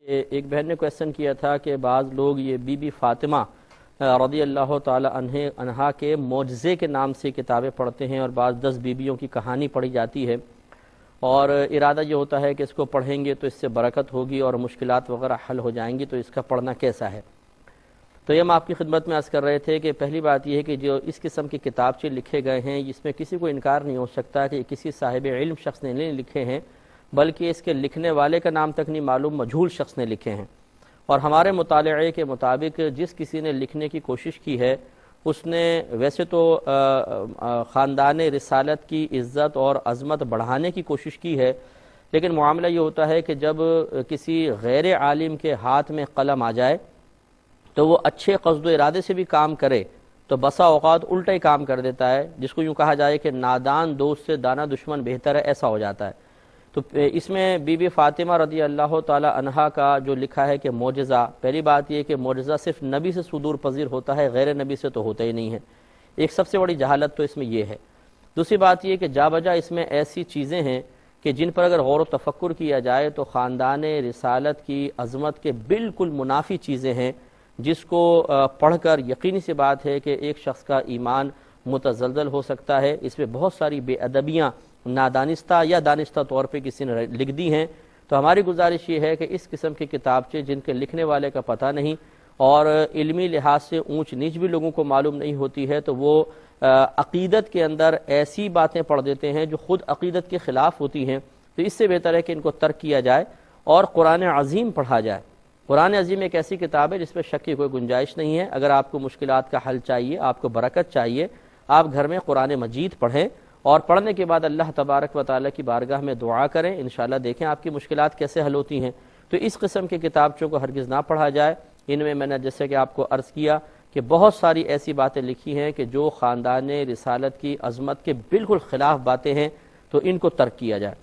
ایک بہن نے کویسچن کیا تھا کہ بعض لوگ یہ بی بی فاطمہ رضی اللہ تعالی عنہا کے معجزے کے نام سے کتابیں پڑھتے ہیں، اور بعض 10 بیویوں کی کہانی پڑھی جاتی ہے، اور ارادہ یہ ہوتا ہے کہ اس کو پڑھیں گے تو اس سے برکت ہوگی اور مشکلات وغیرہ حل ہو جائیں گی، تو اس کا پڑھنا کیسا ہے؟ تو یہ ہم آپ کی خدمت میں عرض کر رہے تھے کہ پہلی بات یہ ہے کہ جو اس قسم کے کتابچے لکھے گئے ہیں، اس میں کسی کو انکار نہیں ہو سکتا کہ کسی صاحب علم شخص نے نہیں لکھے ہیں، بلکہ اس کے لکھنے والے کا نام تک نہیں معلوم، مجہول شخص نے لکھے ہیں۔ اور ہمارے مطالعے کے مطابق جس کسی نے لکھنے کی کوشش کی ہے، اس نے ویسے تو خاندان رسالت کی عزت اور عظمت بڑھانے کی کوشش کی ہے، لیکن معاملہ یہ ہوتا ہے کہ جب کسی غیر عالم کے ہاتھ میں قلم آ جائے تو وہ اچھے قصد و ارادے سے بھی کام کرے تو بسا اوقات الٹا ہی کام کر دیتا ہے، جس کو یوں کہا جائے کہ نادان دوست سے دانا دشمن بہتر ہے، ایسا ہو جاتا ہے۔ تو اس میں بی بی فاطمہ رضی اللہ تعالی عنہا کا جو لکھا ہے کہ معجزہ، پہلی بات یہ کہ معجزہ صرف نبی سے صدور پذیر ہوتا ہے، غیر نبی سے تو ہوتا ہی نہیں ہے، ایک سب سے بڑی جہالت تو اس میں یہ ہے۔ دوسری بات یہ کہ جا بجا اس میں ایسی چیزیں ہیں کہ جن پر اگر غور و تفکر کیا جائے تو خاندان رسالت کی عظمت کے بالکل منافی چیزیں ہیں، جس کو پڑھ کر یقینی سی بات ہے کہ ایک شخص کا ایمان متزلزل ہو سکتا ہے۔ اس میں بہت ساری بے ادبیاں نادانستہ یا دانستہ طور پہ کسی نے لکھ دی ہیں، تو ہماری گزارش یہ ہے کہ اس قسم کے کتابچے جن کے لکھنے والے کا پتہ نہیں اور علمی لحاظ سے اونچ نیچ بھی لوگوں کو معلوم نہیں ہوتی ہے، تو وہ عقیدت کے اندر ایسی باتیں پڑھ دیتے ہیں جو خود عقیدت کے خلاف ہوتی ہیں، تو اس سے بہتر ہے کہ ان کو ترک کیا جائے اور قرآن عظیم پڑھا جائے۔ قرآن عظیم ایک ایسی کتاب ہے جس پہ شک کی کوئی گنجائش نہیں ہے۔ اگر آپ کو مشکلات کا حل چاہیے، آپ کو برکت چاہیے، آپ گھر میں قرآن مجید پڑھیں، اور پڑھنے کے بعد اللہ تبارک و تعالیٰ کی بارگاہ میں دعا کریں، انشاءاللہ دیکھیں آپ کی مشکلات کیسے حل ہوتی ہیں۔ تو اس قسم کے کتابچوں کو ہرگز نہ پڑھا جائے۔ ان میں نے جیسے کہ آپ کو عرض کیا کہ بہت ساری ایسی باتیں لکھی ہیں کہ جو خاندان رسالت کی عظمت کے بالکل خلاف باتیں ہیں، تو ان کو ترک کیا جائے۔